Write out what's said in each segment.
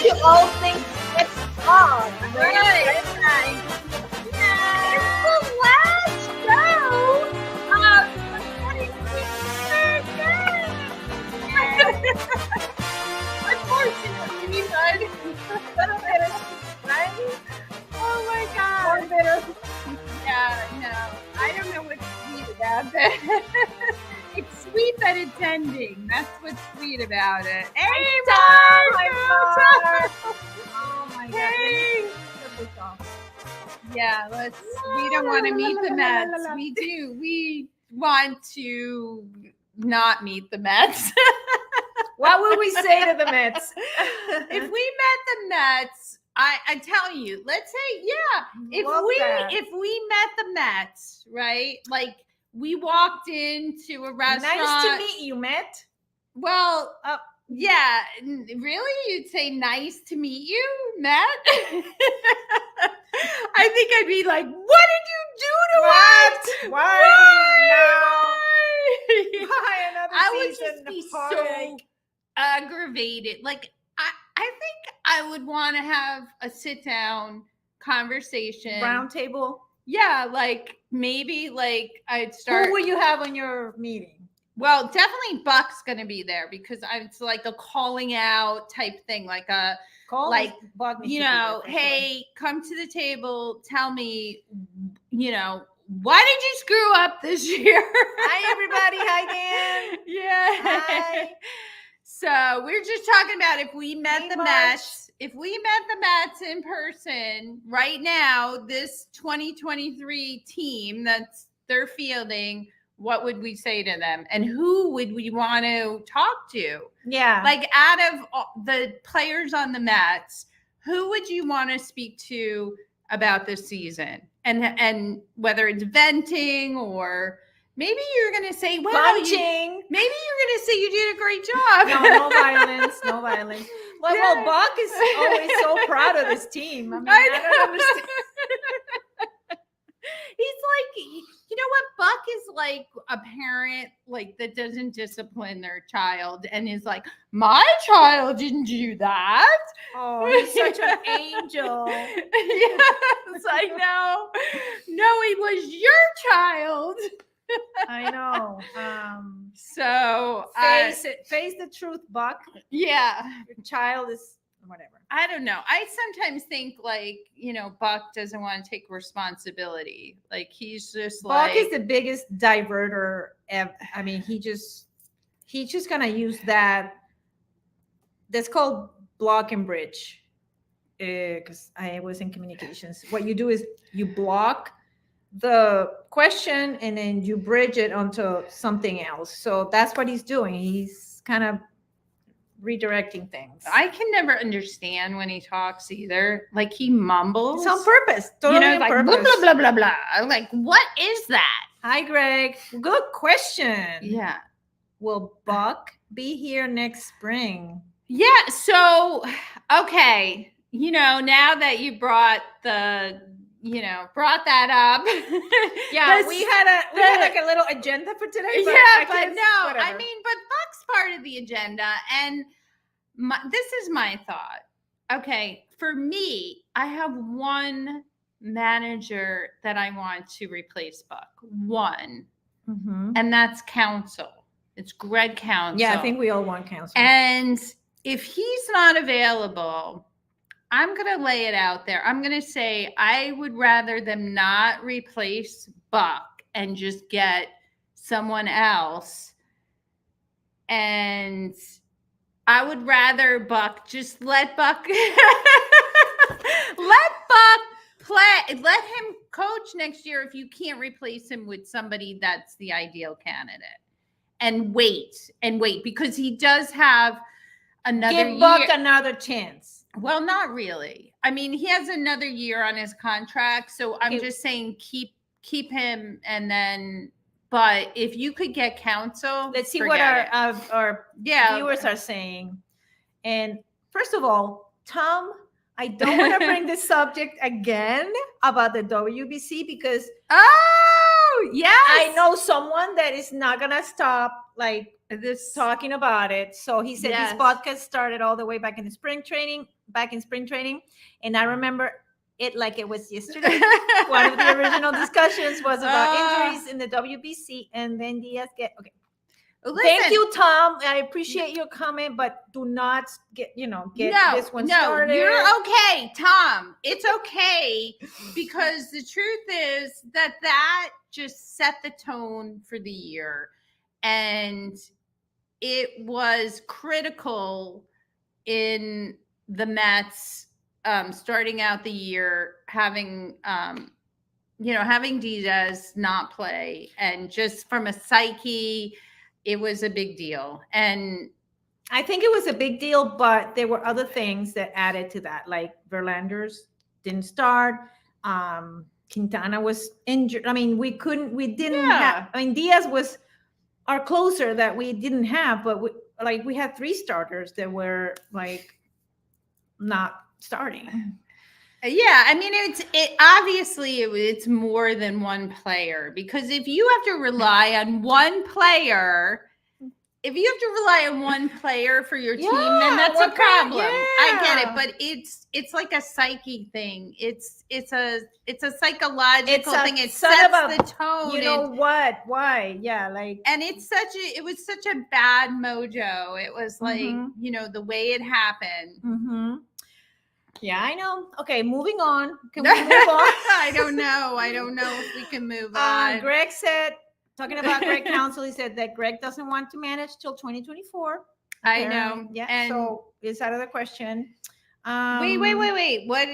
you all think it's fun. Right. It's the last show of the 2023 Unfortunately, but right? oh my God. Yeah, no, I don't know what's sweet about that. It's sweet that it's ending. That's what's sweet about it. Hey, Mark! Oh my God. Hey. Yeah, we don't want to meet the Mets. We do. We want to not meet the Mets. What would we say to the Mets? If we met the Mets, I tell you, let's say, if we met the Mets, right? Like we walked into a restaurant. Nice to meet you, Met. Well, yeah, really? You'd say nice to meet you, Matt? I think I'd be like, what did you do to us? Why another I would season just be of so heartache? aggravated. Like, I think I would want to have a sit-down conversation. Round table. Yeah, like maybe like I'd start. Who will you have on your meeting? Well, definitely Buck's going to be there because it's like a calling out type thing, like a Buck, you know, hey, come to the table, tell me, you know, why did you screw up this year? Hi, everybody. Hi, Dan. Yeah. Hi. So we're just talking about if we met Hey, the March. Mets, if we met the Mets in person right now, this 2023 team that's they're fielding, what would we say to them? And who would we want to talk to? Yeah. Like out of the players on the Mets, who would you want to speak to about this season? And whether it's venting or maybe you're going to say, well, punching. Maybe you're going to say you did a great job. No violence. No violence. Well, Buck is always so proud of this team. I mean, I don't understand. He's like, you know what? Buck is like a parent like that doesn't discipline their child and is like, my child didn't do that. Oh, he's such an angel. Yes, I know. No, he was your child. I know. So face the truth, Buck. Yeah. Your child is whatever. I don't know. I sometimes think like, you know, Buck doesn't want to take responsibility. Like he's just Buck is the biggest diverter ever. I mean, he's just gonna use that. That's called block and bridge. Because I was in communications. What you do is you block the question and then you bridge it onto something else. So that's what he's doing. He's kind of redirecting things. I can never understand when he talks either. Like he mumbles. It's on purpose. Totally you know, on like purpose. blah, blah, blah, blah, blah. I'm like, what is that? Hi, Greg. Good question. Yeah. Will Buck be here next spring? Yeah. So, okay. You know, now that you brought that up. Yeah, we had like a little agenda for today. But I mean, but Buck's part of the agenda. And this is my thought. Okay, for me, I have one manager that I want to replace Buck. One. Mm-hmm. And that's Counsell. It's Greg Counsell. Yeah, I think we all want Counsell. And if he's not available, I'm going to lay it out there. I'm going to say I would rather them not replace Buck and just get someone else. And I would rather Buck just let Buck play. Let him coach next year if you can't replace him with somebody that's the ideal candidate. And wait because he does have another Give Buck another chance. Well, not really. I mean, he has another year on his contract, so I'm just saying keep him, and then. But if you could get Counsell, let's see what our viewers are saying. And first of all, Tom, I don't want to bring this subject again about the WBC because I know someone that is not gonna stop like this talking about it. So he said this podcast started all the way back in the spring training. back in spring training, and I remember it like it was yesterday. One of the original discussions was about injuries in the WBC, and then Diaz okay. Listen, Thank you, Tom. I appreciate your comment, but do not get this one started. You're okay, Tom. It's okay, because the truth is that just set the tone for the year, and it was critical in the Mets starting out the year, having Diaz not play, and just from a psyche, it was a big deal. And I think it was a big deal, but there were other things that added to that, like Verlander's didn't start. Quintana was injured. I mean, we didn't have. I mean, Diaz was our closer that we didn't have, but we had 3 starters that were like not starting. Yeah, I mean, it's more than one player, because if you have to rely on one player, for your team, then that's a problem. I get it, but it's like a psyche thing. It's a psychological thing. It sets the tone. You know what? Why? Yeah, like, and it was such a bad mojo. It was like, the way it happened. Mm-hmm. Yeah, I know. Okay, moving on. Can we move on? I don't know if we can move on. Greg said, talking about Greg Council, he said that Greg doesn't want to manage till 2024. I know. Yeah, and so it's out of the question. Wait. What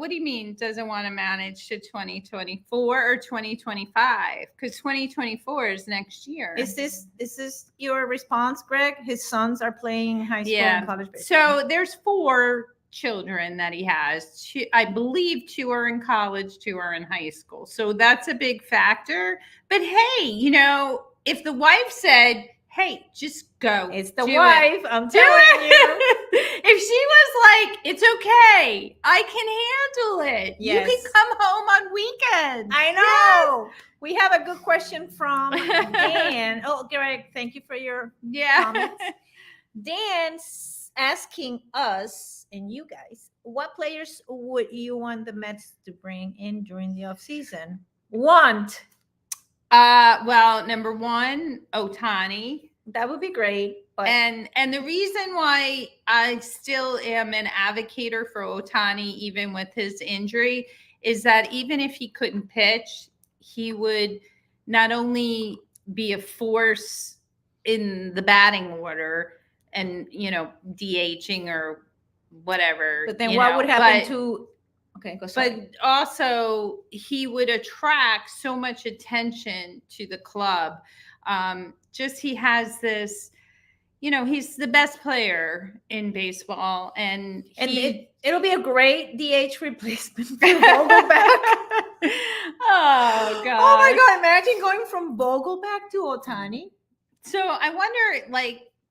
do you mean doesn't want to manage to 2024 or 2025? Because 2024 is next year. Is this your response, Greg? His sons are playing high school and college baseball. So there's 4 children that he has. 2, I believe 2 are in college, 2 are in high school. So that's a big factor. But hey, if the wife said, hey, just go. It's the wife. I'm telling you. If she was like, it's okay, I can handle it. Yes. You can come home on weekends. I know. Yes. We have a good question from Dan. Oh, Greg, thank you for your comments. Dan's asking us and you guys, what players would you want the Mets to bring in during the offseason? Well, number 1, Ohtani. That would be great. But and the reason why I still am an advocate for Ohtani, even with his injury, is that even if he couldn't pitch, he would not only be a force in the batting order and, DHing or whatever. But then what would happen to... Okay, go ahead. But also, he would attract so much attention to the club. He has this, he's the best player in baseball, and it'll be a great DH replacement for Vogelback. Oh God! Oh my God! Imagine going from Vogelback to Ohtani. So I wonder,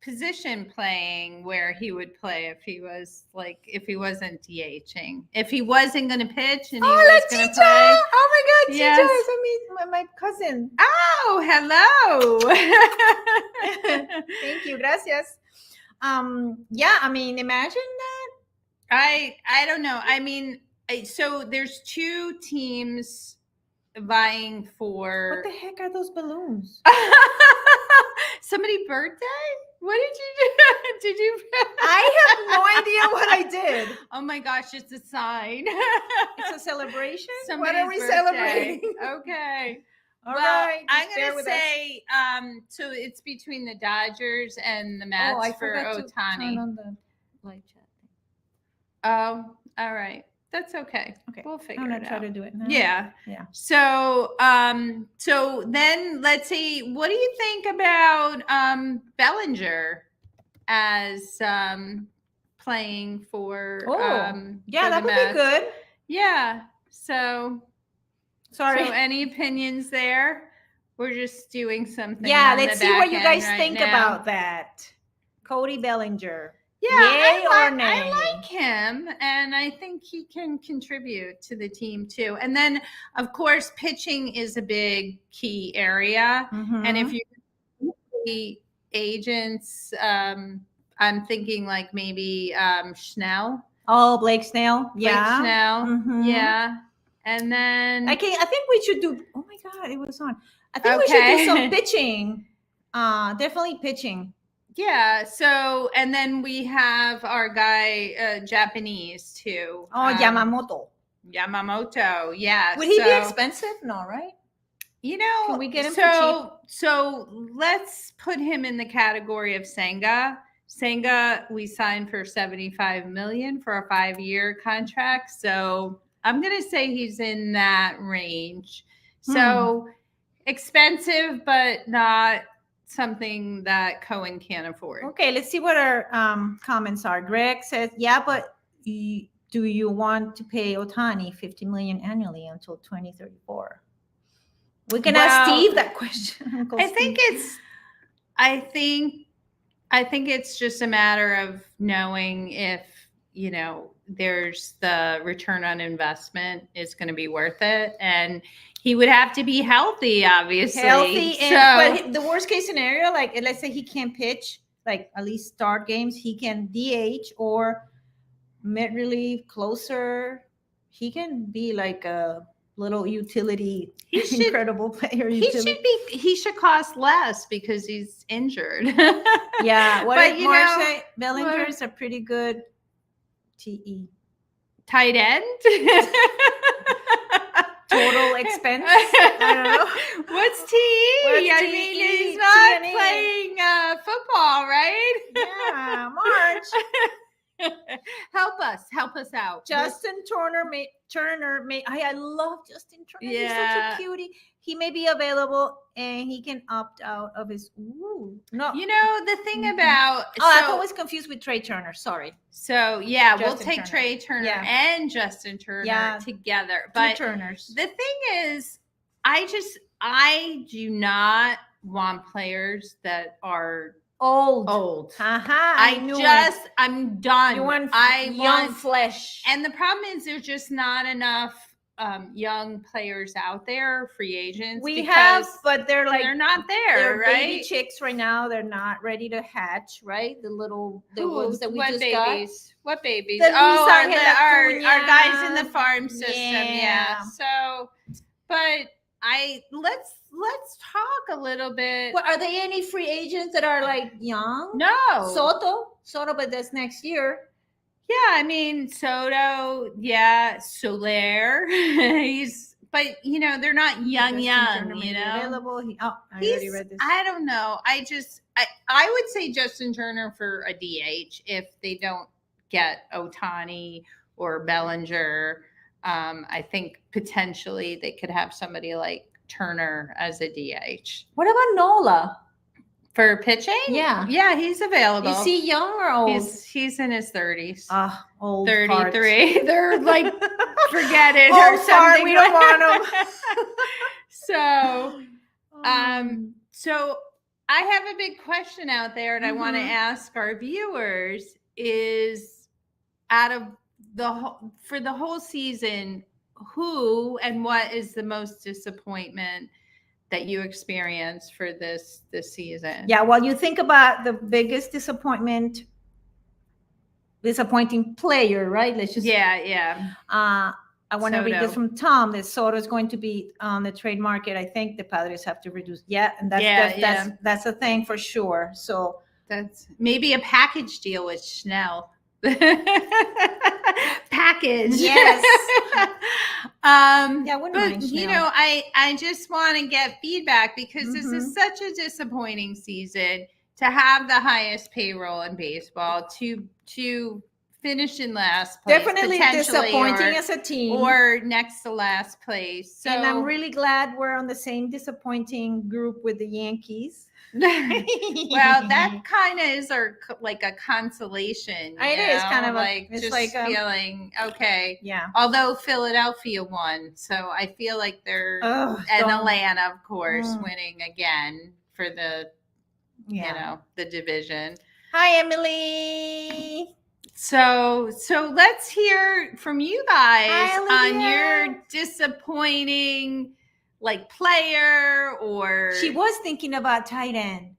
position playing, where he would play if he wasn't DHing, if he wasn't going to pitch and he was going to play. Oh my God, yes. Chicha is my cousin. Oh, hello. Thank you, gracias. Yeah, I mean, imagine that. I don't know. I mean, so there's 2 teams vying for. What the heck are those balloons? Somebody's birthday? What did you do? Did you? I have no idea what I did. Oh my gosh, it's a sign. It's a celebration? Somebody's what are we birthday. celebrating? Okay. All right. I'm going to say, so it's between the Dodgers and the Mets for Ohtani. Turn on the live chat thing. Oh, all right. That's okay. Okay. We'll figure I'm it gonna try out. to do it now. Yeah. Yeah. So, so then let's see. What do you think about Bellinger as playing for? Yeah, for that would be good. Yeah. So, sorry. So, any opinions there? We're just doing something. Yeah. Let's see what you guys right think now. about that. Cody Bellinger. Yeah, I like him, and I think he can contribute to the team too. And then, of course, pitching is a big key area. Mm-hmm. And if you agents, I'm thinking like maybe Schnell. Oh, Blake Snell. Blake Yeah. Schnell. Mhm. Yeah. And then I think we should do. Oh my God, it was on. I think we should Okay. do some pitching. Definitely pitching. yeah, so and then we have our guy Japanese too. Oh, Yamamoto. Yamamoto. Yeah. Would he be so- expensive? No, right? You know, Can we get him for so let's put him in the category of Senga. Senga, we signed for 75 million for a 5-year contract. So I'm gonna say he's in that range. So expensive, but not something that Cohen can't afford. Okay, let's see what our comments are. Greg says, "Yeah, but do you want to pay Otani 50 million annually until 2034?" We can ask Well, Steve that question. Uncle I think Steve. it's I think it's just a matter of knowing if, there's the return on investment is going to be worth it. And he would have to be healthy, obviously. healthy. So, But the worst case scenario, like let's say he can't pitch, like at least start games, he can DH or mid relief, closer. He can be like a little utility, He should- incredible player. Utility. he should cost less because he's injured. Yeah, what But, did you Mark know, say? Bellinger is a pretty good TE. Tight end. Total expense. I don't know. What's TE? What's I TE? mean, he's not TNE. playing football, right? Yeah, March. Help us out. Justin Turner may I love Justin Turner. He's such Yeah. a cutie. He may be available and he can opt out of his no. You know the thing Mhm. about I'm always confused with Trey Turner. Sorry. so yeah, we'll Justin take Turner. Trey Turner Yeah. and Justin Turner Yeah. together. Two But Turners. the thing is, I do not want players that are old. Haha. I'm done. you want I young want, flesh. and the problem is there's just not enough young players out there, free agents. we have, because but they're like they're not there, they're right? baby chicks right now. They're not ready to hatch, right? The ones that we what just babies? What babies? The Oh, Luis our, Angel our guys in the Acuñas. farm system. Yeah. Yeah. So, but let's talk a little bit. What, are there any free agents that are like young? No. Soto, but that's next year. Yeah, I mean Soto, yeah, Soler. But they're not young, Justin Turner may you be know. available. I already read this. I don't know. I would say Justin Turner for a DH if they don't get Otani or Bellinger. I think potentially they could have somebody like Turner as a DH What about Nola? for pitching. Yeah. Yeah, he's available. Is he young or old? He's in his 30s. Old 33. They're like, forget it. Old or fart, something. we don't want him. So, so I have a big question out there, and I want to Mhm. ask our viewers: is out of for the whole season, who and what is the most disappointment that you experienced for this season? Yeah, well, you think about the biggest disappointing player, right? Let's just yeah. I want to read this Soto. from Tom. That Soto is going to be on the trade market. I think the Padres have to reduce. Yeah, and that's a thing for sure. So That's maybe a package deal with Schnell. Package. Yes. Yeah, I wouldn't but mind you Schnell. know, I just want to get feedback because this Mm-hmm. is such a disappointing season to have the highest payroll in baseball to finish in last place. definitely potentially, disappointing as a team. or next to last place. So and I'm really glad we're on the same disappointing group with the Yankees. well, that kind of is like a consolation. It is kind of like it's just like feeling okay. yeah. Although Philadelphia won, so I feel like they're Ugh, and don't- Atlanta, of course, Mm. winning again for the the division. Hi, Emily. So let's hear from you guys Hi, on Olivia. your disappointing like player or She was thinking about tight end.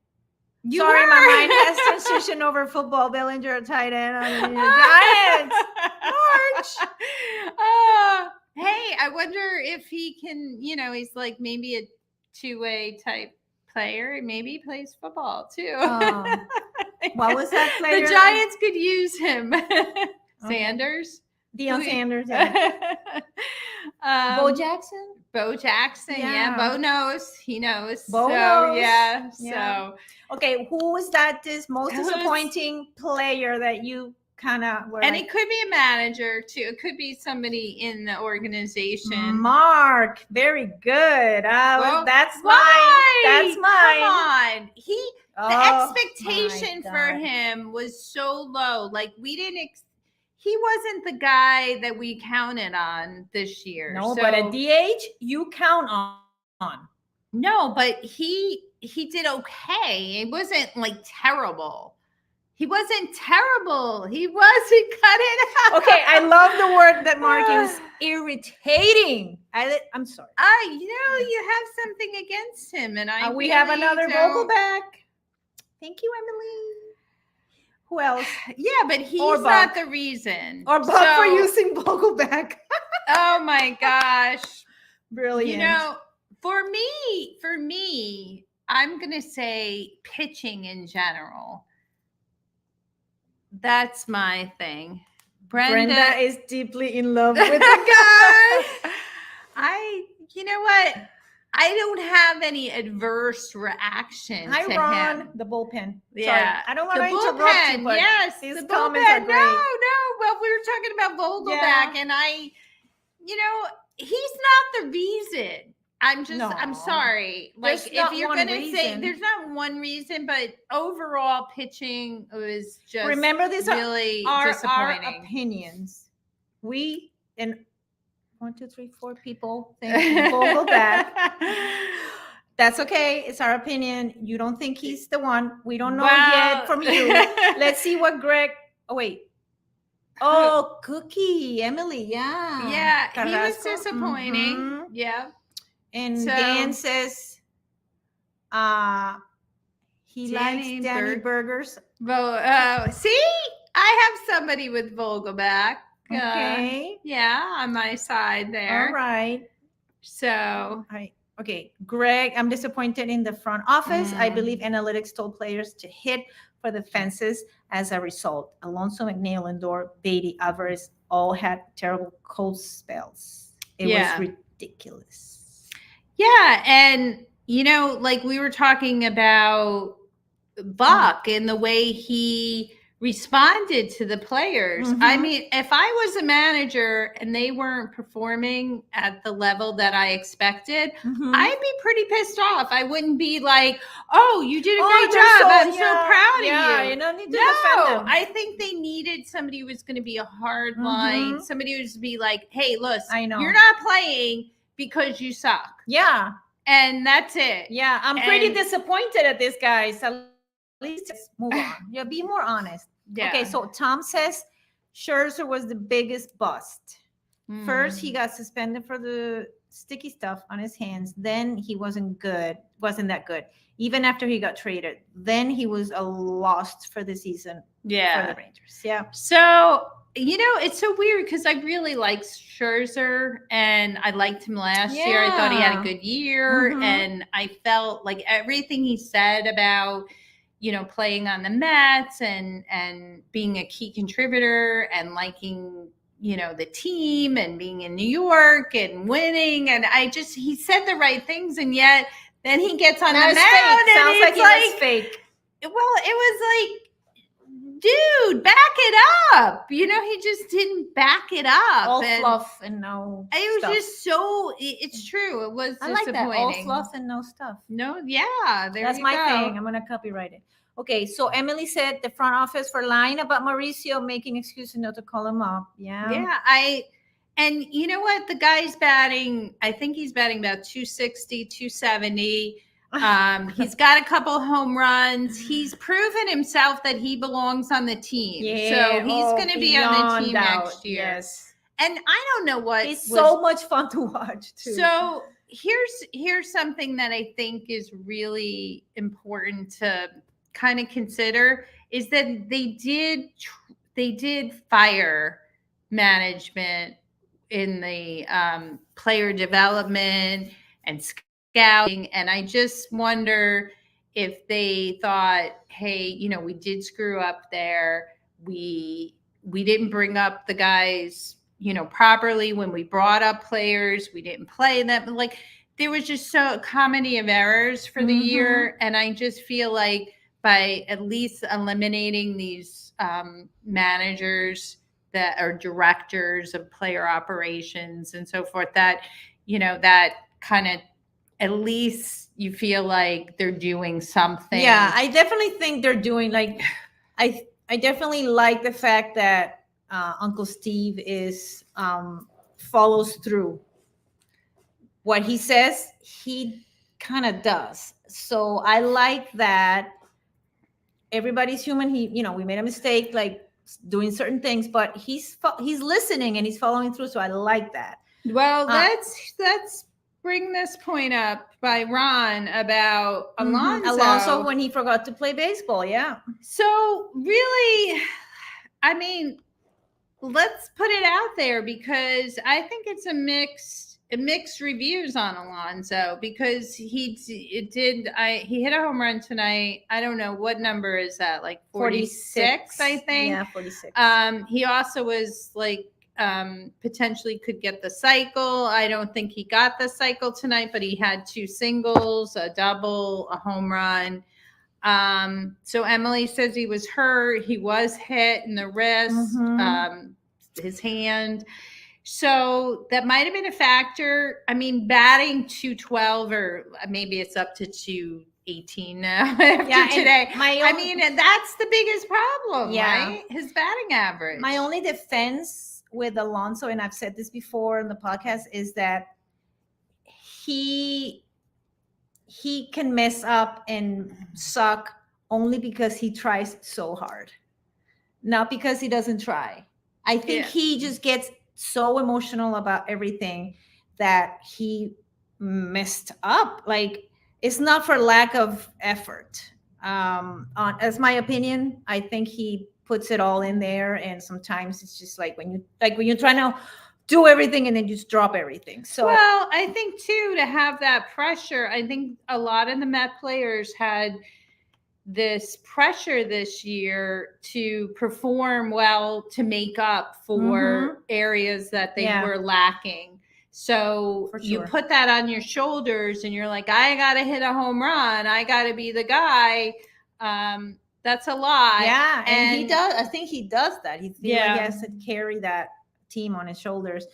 You Sorry, were. my mind has transitioned over football. Bellinger, tight end. I mean, Giants. March. Hey, I wonder if he can, he's like maybe a two-way type player. Maybe he plays football too. What was that player? The Giants could use him. Sanders. Deion Sanders. Yeah. Bo Jackson. Bo Jackson. Yeah. Bo knows. He knows. Bo so, knows. Yeah. Yeah. So. Okay, who was this most disappointing player that you kind of were? And it could be a manager too. It could be somebody in the organization. Mark, very good. Well, that's why? That's mine. Come on, the expectation for him was so low. Like we didn't. He wasn't the guy that we counted on this year. No, but at DH you count on. No, but he did okay. It wasn't like terrible. He wasn't terrible. He wasn't cutting out. Okay, I love the word that Mark is irritating. I'm sorry. You have something against him, and we have another Vogelback. Thank you, Emily. Who else? Yeah, but he's not the reason. Or Buck for using Vogelback. Oh my gosh. Brilliant. For me, I'm going to say pitching in general. That's my thing. Brenda is deeply in love with the guy. You know what? I don't have any adverse reaction to him. The bullpen. Yeah. Sorry, I don't want to interrupt you, but yes, these the comments bullpen. are great. No. Well, we were talking about Vogelback, and he's not the reason. I'm sorry. Like, if you're going to say, there's not one reason, but overall pitching was just remember these really are disappointing. Our opinions. We, and 1, 2, 3, 4 people think Vogelback. That's okay. It's our opinion. You don't think he's the one. We don't know yet from you. Let's see what Greg. Oh, wait. Oh, Cookie. Emily. Yeah. Yeah. Carrasco. He was disappointing. Mm-hmm. Yeah. And Dan says he likes Danny Burgers. See? I have somebody with Vogelback. Okay. On my side there. All right. So. Okay, Greg, I'm disappointed in the front office. I believe analytics told players to hit for the fences as a result. Alonso, McNeil, Lindor, Beatty, Alvarez all had terrible cold spells. It was ridiculous. Yeah, and like we were talking about Buck and the way he responded to the players. Mm-hmm. I mean, if I was a manager and they weren't performing at the level that I expected, I'd be pretty pissed off. I wouldn't be like, "Oh, you did a great job. I'm so proud of you." Yeah, you don't need to defend them. I think they needed somebody who was going to be a hard line, somebody who was be like, "Hey, listen, you're not playing because you suck." Yeah. And that's it. Yeah, I'm pretty disappointed at this, guys. At least just move on. Yeah, be more honest. Yeah. Okay, so Tom says Scherzer was the biggest bust. First, he got suspended for the sticky stuff on his hands. Then he wasn't that good. Even after he got traded. Then he was a lost for the season for the Rangers. Yeah. So, it's so weird because I really liked Scherzer and I liked him last year. I thought he had a good year. And I felt like everything he said about playing on the Mets and being a key contributor and liking, the team and being in New York and winning. And he said the right things. And yet then he gets on the mound. Sounds like it's fake. Well, it was like, dude, back it up. He just didn't back it up. All fluff and no It was stuff. Just so, it's true. It was I disappointing. like that. All fluff and no stuff. No, That's my thing. I'm going to copyright it. Okay, so Emily said the front office for lying about Mauricio, making excuses not to call him up. Yeah. Yeah, and you know what? The guy's batting, I think he's batting about 260, 270. He's got a couple home runs. He's proven himself that he belongs on the team. Yeah, so he's going to be on the team next year. Yes. And I don't know what. It's so much fun to watch too. So here's something that I think is really important to kind of consider is that they did fire management in the player development and scouting, and I just wonder if they thought, hey, you know, we did screw up there. We didn't bring up the guys, you know, properly when we brought up players. We didn't play them. Like, there was just so comedy of errors for the year, and I just feel like by at least eliminating these managers that are directors of player operations and so forth, that, you know, that kind of, at least you feel like they're doing something. Yeah, I definitely think they're doing, like, I definitely like the fact that Uncle Steve is follows through. What he says, he kind of does. So I like that. Everybody's human. He, you know, we made a mistake, like doing certain things, but he's listening and he's following through. So I like that. Well, let's bring this point up by Ron about Alonso. Alonso, when he forgot to play baseball. Yeah. So really, I mean, let's put it out there, because I think it's a mixed reviews on Alonso, because he hit a home run tonight. I don't know what number is that, like 46, I think. Yeah, 46. He also was like potentially could get the cycle. I don't think he got the cycle tonight, but he had 2 singles, a double, a home run. So Emily says he was hurt. He was hit in the wrist, his hand. So that might have been a factor. I mean, batting 212, or maybe it's up to 218 now after today. I mean, that's the biggest problem, right? His batting average. My only defense with Alonso, and I've said this before in the podcast, is that he can mess up and suck only because he tries so hard, not because he doesn't try. I think he just gets so emotional about everything that he messed up. Like, it's not for lack of effort. As my opinion, I think he puts it all in there, and sometimes it's just like when you're trying to do everything and then you just drop everything. So, well, I think too, to have that pressure, I think a lot of the Met players had this pressure this year to perform well, to make up for areas that they were lacking. So you put that on your shoulders and you're like, I got to hit a home run. I got to be the guy. That's a lot. Yeah. And he does. I think he does that. He feels like he has to carry that team on his shoulders.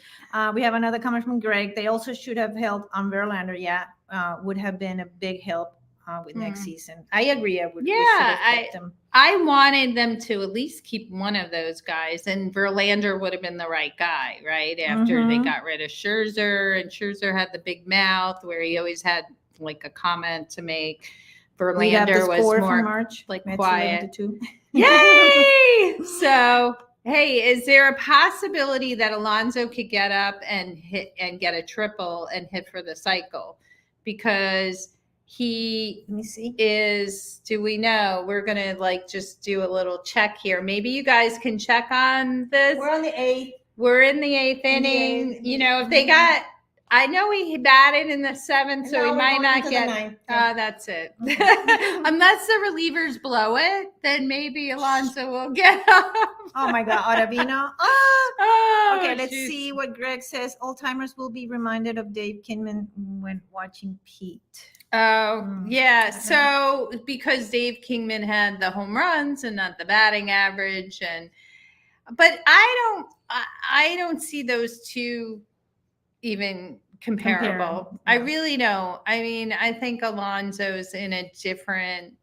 We have another comment from Greg. They also should have held on Verlander. Yeah. Would have been a big help with next season. I agree. I wanted them to at least keep one of those guys, and Verlander would have been the right guy, right? After they got rid of Scherzer, and Scherzer had the big mouth where he always had like a comment to make. Verlander was more March, like quiet. Yay! So, hey, is there a possibility that Alonso could get up and hit and get a triple and hit for the cycle? Because he is, do we know? We're going to like just do a little check here. Maybe you guys can check on this. We're on the 8th. We're in the 8th inning. You know, if they got, I know he batted in the 7th, so he might not get. That's it. Unless the relievers blow it, then maybe Alonso will get up. Oh my God, Ottavino. Okay, let's see what Greg says. Old timers will be reminded of Dave Kingman when watching Pete. Oh, yeah. So because Dave Kingman had the home runs and not the batting average, but I don't see those two even comparable. I really don't. I mean, I think Alonso's in a different,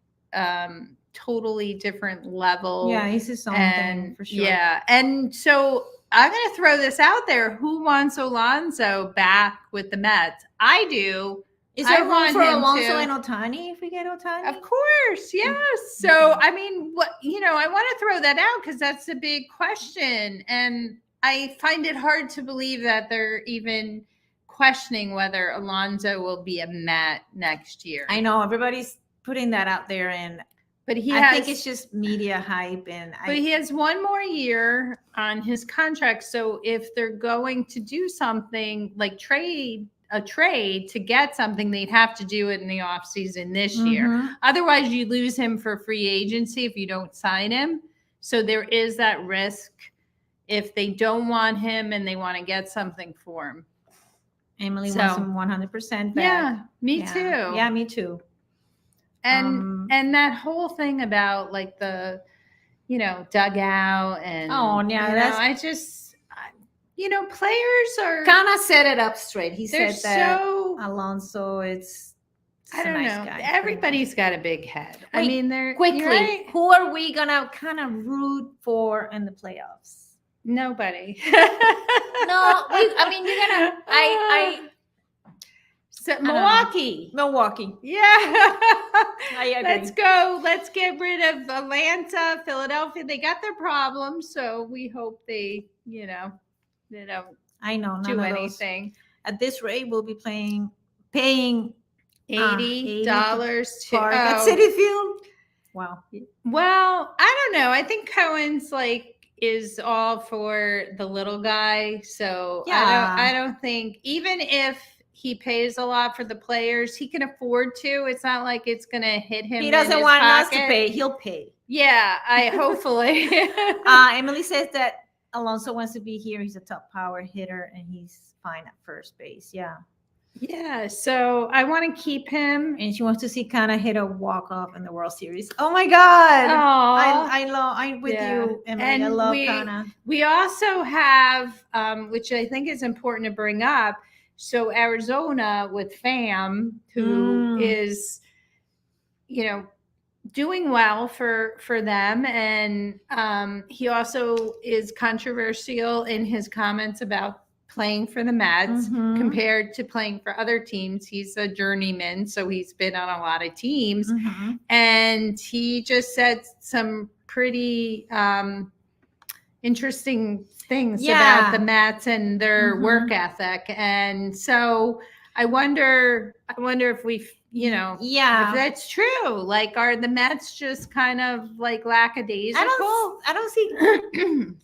totally different level. Yeah, he's his own thing for sure. Yeah, and so I'm going to throw this out there. Who wants Alonso back with the Mets? I do. Is there room for Alonso and Ohtani if we get Ohtani? Of course, yes. So, I mean, I want to throw that out because that's a big question. And I find it hard to believe that they're even questioning whether Alonso will be a Met next year. I know everybody's putting that out there, and but he I has. think it's just media hype, and But he has one more year on his contract. So if they're going to do something like a trade to get something, they'd have to do it in the offseason this year. Mhm. Otherwise, you lose him for free agency if you don't sign him. So there is that risk if they don't want him and they want to get something for him. Emily So- wants him 100% back. Yeah, me Yeah. too. Yeah, me too. And that whole thing about like the, dugout and Oh, yeah, that's- I just, players are Kind of set it up straight. He they're said that so Alonso, it's I a don't nice know. guy. Everybody's got a big head. I Wait, mean, they're Quickly, you're right. who are we gonna kind of root for in the playoffs? Nobody. No, I mean you're gonna. I So, don't know. Milwaukee. Milwaukee. Yeah. I agree. Let's go. Let's get rid of Atlanta, Philadelphia. They got their problems, so we hope they don't I know. None do of those. anything. At this rate, we'll be paying $80 to park at Citi Field. Wow. Well, I don't know. I think Cohen's is all for the little guy. So Yeah. I don't think, even if he pays a lot for the players, he can afford to. It's not like it's gonna hit him. He in doesn't his want us to pocket. pay. He'll pay. Yeah, I hopefully. Emily says that Alonso wants to be here. He's a top power hitter and he's fine at first base. Yeah. Yeah, so I want to keep him. And she wants to see Kana hit a walk off in the World Series. Oh my God. I'm with Yeah. you, Emily. And I love we- Kana. We also have, which I think is important to bring up. So Arizona with Pham, who is, doing well for them, and he also is controversial in his comments about playing for the Mets Mhm. compared to playing for other teams. He's a journeyman, so he's been on a lot of teams. Mhm. And he just said some pretty interesting things Yeah. about the Mets and their Mhm. work ethic. And so I wonder if we, if Yeah. that's true. Like, are the Mets just kind of like lackadaisical? I don't see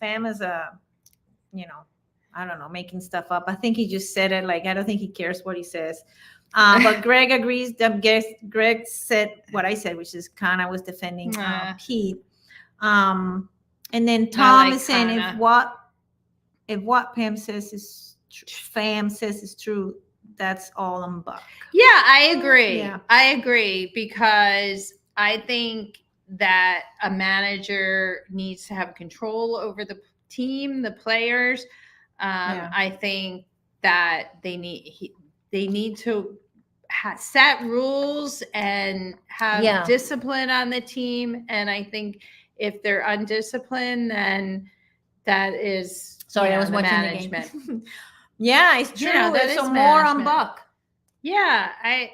Pham as I don't know, making stuff up. I think he just said it. I don't think he cares what he says. But Greg agrees. Greg said what I said, which is Kana was defending Pete. And then Tom like is saying Kana. if what Pham says is true, that's all on Buck. Yeah, I agree. Yeah. I agree, because I think that a manager needs to have control over the team, the players. Yeah. I think that they need to set rules and have Yeah. discipline on the team. And I think if they're undisciplined, then that is Sorry, I was the watching management. the game. Yeah, it's true. that It's is more on management. Buck. Yeah, I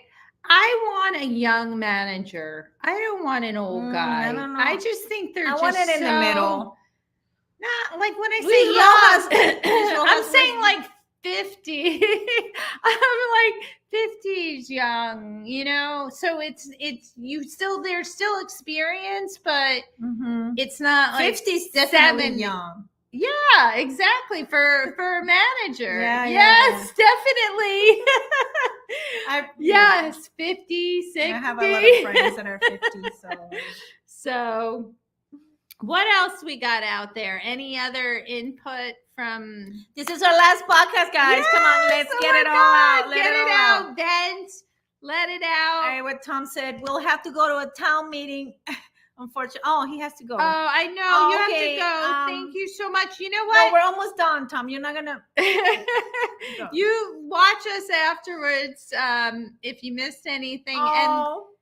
want a young manager. I don't want an old guy. I don't know. I just think they're I just want it in the so- middle. Not like when I Luis say young, Rojas- I'm Rojas saying was- like 50. I'm like 50 is young, So it's there's still experience, but Mm-hmm. it's not like 50 is definitely 70. young. Yeah, exactly. For a manager. Yeah, yes, definitely. Yes, 50, 60. I have a lot of friends that are 50, so So, what else we got out there? Any other input from? this is our last podcast, guys. Come on, let's Yes, get oh it my all God, out. Let get it all out. Vent. Let it out. All right, what Tom said, we'll have to go to a town meeting. Unfortunately, he has to go. Oh, I know. Oh, you okay, have to go. Thank you so much. You know what? No, we're almost done, Tom. You're not gonna. You watch us afterwards if you missed anything.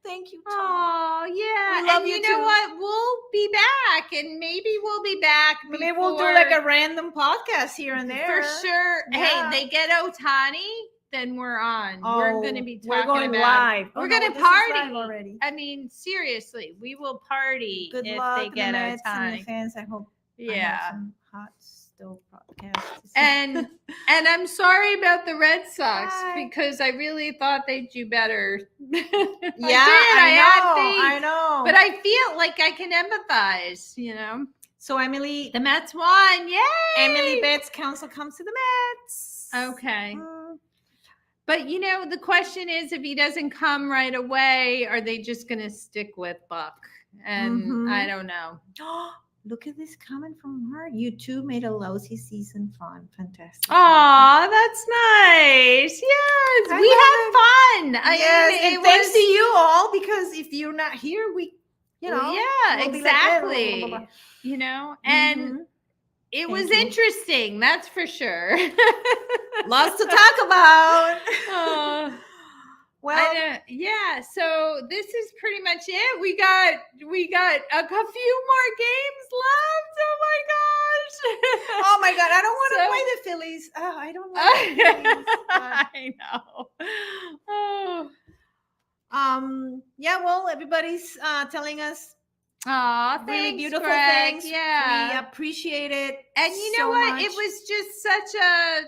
Thank you, Tom. Oh, yeah. We love and you you know too. what? We'll be back, and maybe we'll be back. Maybe we'll do before- a random podcast here and there. For sure. Yeah. Hey, they get Otani, then we're on. we're going to be talking We're going about. live. We're Oh, gonna no, this is live party. already. I mean, seriously, we will party Good if luck they to get the Mets and the Otani. fans. I hope. I have Yeah. some hot Still podcast. And I'm sorry about the Red Sox Bye. because I really thought they'd do better. yeah, I I know. But I feel like I can empathize, you know. So Emily, The Mets won. Yay! Emily Betts counsel comes to the Mets. Okay. Mm. But you know, the question is, if he doesn't come right away, are they just going to stick with Buck? And Mhm. I don't know. Look at this comment from her. You two made a lousy season fun. Fantastic. Aw, that's nice. Yes, I we love had fun. Yes, mean, and thanks to you all, because if you're not here, we, you know, yeah, we'll be like, blah, blah, exactly. blah, blah, blah. You know, and Mhm. it Thank was you. interesting. That's for sure. Lots to talk about. Oh. Well, Yeah, so this is pretty much it. We got a few more games left. Oh my gosh. oh my God, I don't want to So- play the Phillies. Oh, I don't like the Phillies. but- I know. Oh. Yeah, well, everybody's telling us Aw, thanks, really beautiful Greg. things. Yeah. We appreciate it. And you know so what? It much. was just such a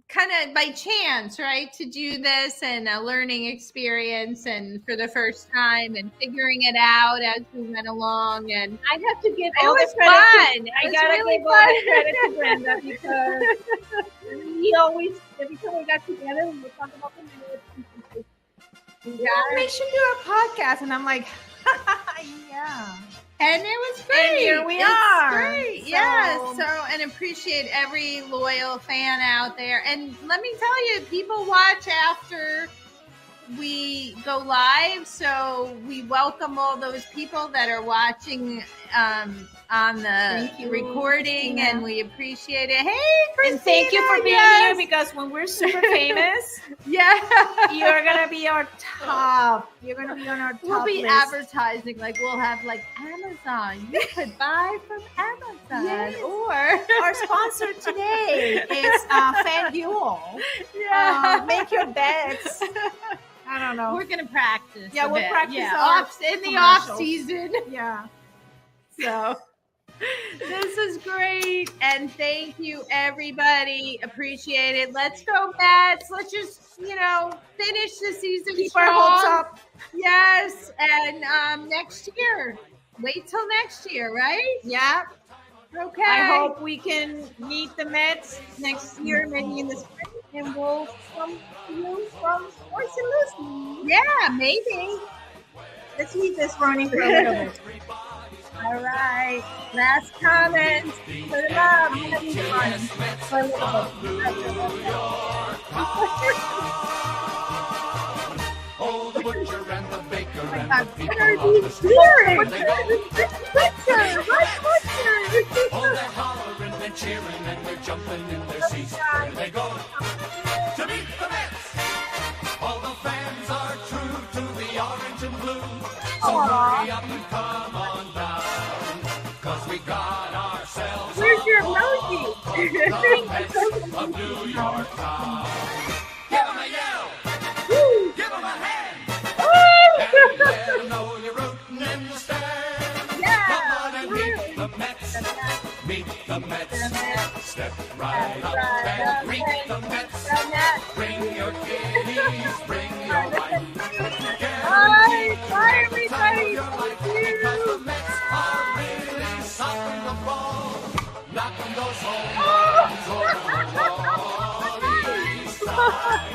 kind of by chance, right, to do this, and a learning experience, and for the first time, and figuring it out as we went along. And I have to give it all was the credit. fun. I It was gotta really give all the fun. credit to Brenda, because we always, every time we got together, we would talk about the minutes. We should do a podcast, and I'm like, yeah. And it was great. And here we It's are. Great. So- Yes. So, and appreciate every loyal fan out there. And let me tell you, people watch after we go live. So we welcome all those people that are watching on the Thank you, recording, Christina. and we appreciate it. Hey, Christina, And thank you for being yes. here, because when we're super famous, Yeah. you're gonna be our top. You're gonna be on our top We'll be list. advertising, like we'll have like Amazon. You could buy from Amazon, Yes. or Our sponsor today is FanDuel. yeah, Make your bets. I don't know. we're gonna practice. Yeah, a we'll bit. practice Yeah, our in the off commercials. season. Yeah. So this is great, and thank you, everybody. Appreciate it. Let's go, Mets. Let's just finish the season. Keep our hopes strong. up. Yes, and next year. Wait till next year, right? Yeah. Okay. I hope we can meet the Mets next year, maybe in the spring, and we'll come to you from Sports and Lucy. Yeah, maybe. Let's keep this running for a little bit. All right. Last comment. Put it up. Having fun for a little bit. Oh, the butcher and the baker and God, the what people are on the these street. doing? They go, Butcher, what butcher? oh, they're hollering and cheering and they're jumping in their seats. There they go to meet the Mets. All the fans are true to the orange and blue. So hurry up and come on down, 'cause we got ourselves Where's your the Mets of New York town. Give 'em a yell, give 'em a hand, and let 'em know you're rooting in the stand. Come on and meet the Mets, meet the Mets. Step right up and greet the Mets. Bring your kiddies, bring your wife. Bye, everybody. Your life, because the Mets are really something the ball, knocking those home runs over the East side.